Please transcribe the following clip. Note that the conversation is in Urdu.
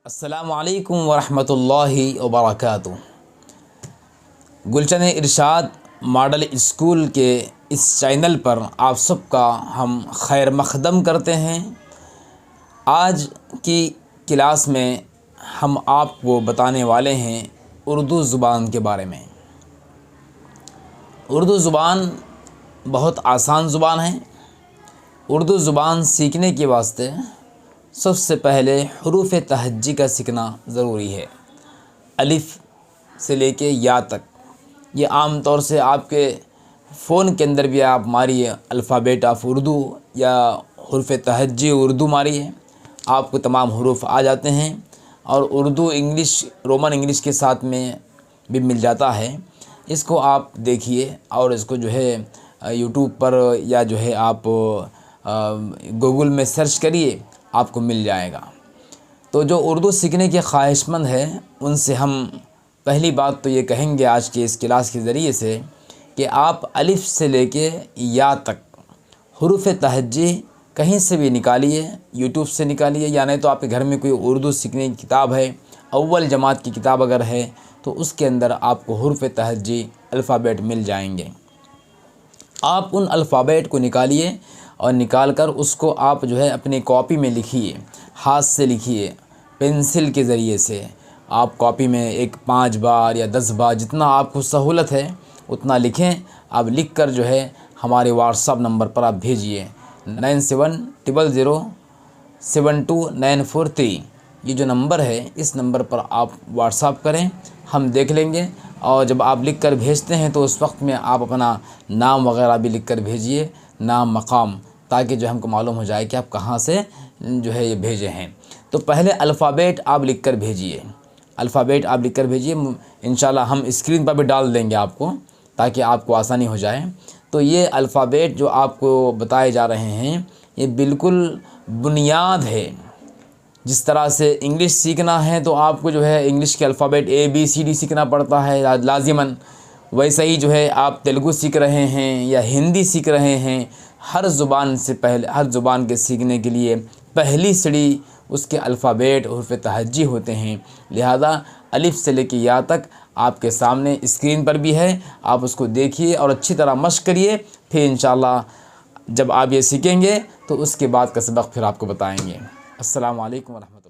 السلام علیکم ورحمۃ اللہ وبرکاتہ۔ گلشن ارشاد ماڈل اسکول کے اس چینل پر آپ سب کا ہم خیر مقدم کرتے ہیں۔ آج کی کلاس میں ہم آپ کو بتانے والے ہیں اردو زبان کے بارے میں۔ اردو زبان بہت آسان زبان ہے۔ اردو زبان سیکھنے کے واسطے سب سے پہلے حروف تہجی کا سیکھنا ضروری ہے۔ الف سے لے کے یا تک، یہ عام طور سے آپ کے فون کے اندر بھی آپ ماریے الفابیٹ آف اردو یا حروف تہجی اردو ماریے، آپ کو تمام حروف آ جاتے ہیں، اور اردو انگلش رومن انگلش کے ساتھ میں بھی مل جاتا ہے۔ اس کو آپ دیکھیے اور اس کو جو ہے یوٹیوب پر یا جو ہے آپ گوگل میں سرچ کریے، آپ کو مل جائے گا۔ تو جو اردو سیکھنے کے خواہش مند ہیں ان سے ہم پہلی بات تو یہ کہیں گے آج کے اس کلاس کے ذریعے سے کہ آپ الف سے لے کے یا تک حروف تہجی کہیں سے بھی نکالیے، یوٹیوب سے نکالیے، یا نہیں تو آپ کے گھر میں کوئی اردو سیکھنے کی کتاب ہے، اول جماعت کی کتاب اگر ہے تو اس کے اندر آپ کو حروف تہجی الفابیٹ مل جائیں گے۔ آپ ان الفابیٹ کو نکالیے اور نکال کر اس کو آپ جو ہے اپنی کاپی میں لکھیے، ہاتھ سے لکھیے، پنسل کے ذریعے سے۔ آپ کاپی میں 5 بار یا 10 بار جتنا آپ کو سہولت ہے اتنا لکھیں۔ آپ لکھ کر جو ہے ہمارے واٹس ایپ نمبر پر آپ بھیجیے 9700072943۔ یہ جو نمبر ہے اس نمبر پر آپ واٹس ایپ کریں، ہم دیکھ لیں گے، اور جب آپ لکھ کر بھیجتے ہیں تو اس وقت میں آپ اپنا نام وغیرہ بھی لکھ کر بھیجیے، نام مقام، تاکہ جو ہم کو معلوم ہو جائے کہ آپ کہاں سے جو ہے یہ بھیجے ہیں۔ تو پہلے الفابیٹ آپ لکھ کر بھیجیے، الفابیٹ آپ لکھ کر بھیجیے، انشاءاللہ ہم اسکرین پر بھی ڈال دیں گے آپ کو تاکہ آپ کو آسانی ہو جائے۔ تو یہ الفابیٹ جو آپ کو بتائے جا رہے ہیں یہ بالکل بنیاد ہے۔ جس طرح سے انگلش سیکھنا ہے تو آپ کو جو ہے انگلش کے الفابیٹ ABCD سیکھنا پڑتا ہے لازماً، ویسے ہی جو ہے آپ تیلگو سیکھ رہے ہیں یا ہندی سیکھ رہے ہیں، ہر زبان سے پہلے، ہر زبان کے سیکھنے کے لیے پہلی سیڑھی اس کے الفابیٹ حروف تہجی ہوتے ہیں۔ لہذا الف سے لے کے یا تک آپ کے سامنے اسکرین پر بھی ہے، آپ اس کو دیکھیے اور اچھی طرح مشق کریے، پھر انشاءاللہ جب آپ یہ سیکھیں گے تو اس کے بعد کا سبق پھر آپ کو بتائیں گے۔ السلام علیکم ورحمۃ اللہ۔